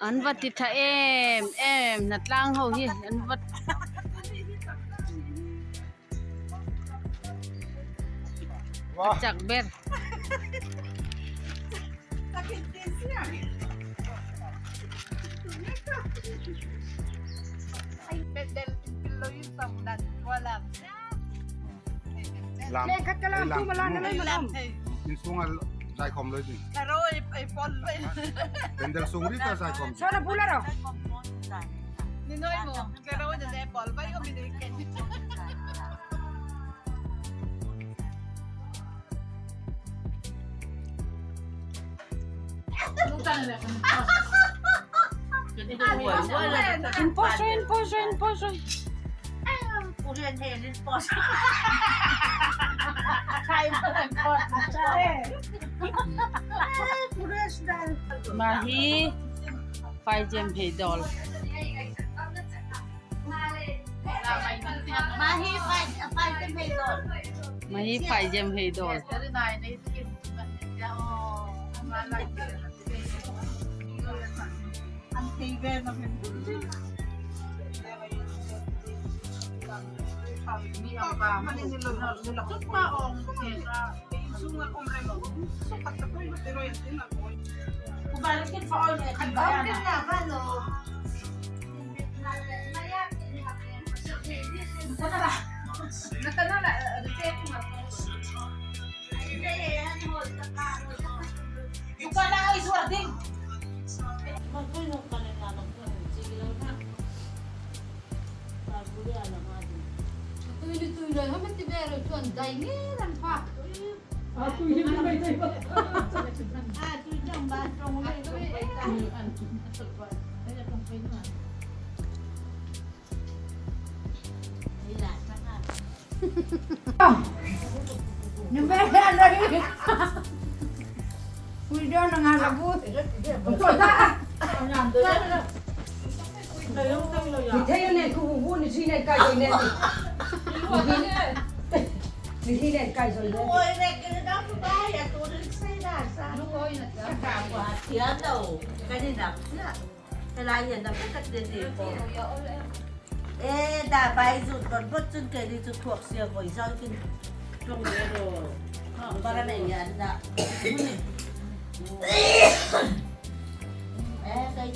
An wat ti tha em na tlang ho hi an wat chak ber làm Lên khách cái làm thu mà làm nó lên mà làm. nhìn xuống là dài khomเลยสิ Pero ay pol ba yun? Tendel sung rito dài khom. Sana pula ro. Ninoy mo, pero dyan ay pol ba yung binigyan? Imposo. Pulen helin po. Kaya mo lang po. Pules dal. Mahi phai jem he dol Mahi pa medol. Mahi phai jem he dol Pero na itin. Ang tiger na pinto. Tuloy-tuloy, hamat ti bero tuan daingeran pa. Tuloy na may tayo. Tudyang batong mo ito. Yung bera lagi. Pwede na nga lagot. Thì thế này khu vùng ni si này cay rồi nè. Ni si này cay rồi nè. Ôi, này đó có ba ya tôi đứng xây ra sao? Luoy na ta. Tiyan daw. Kanina na. Kailangan na pagkakdede po. Dabay jud kon bot jud kay di jud thuốc siya ko isang kin trong rồi. Para na yan na. Kay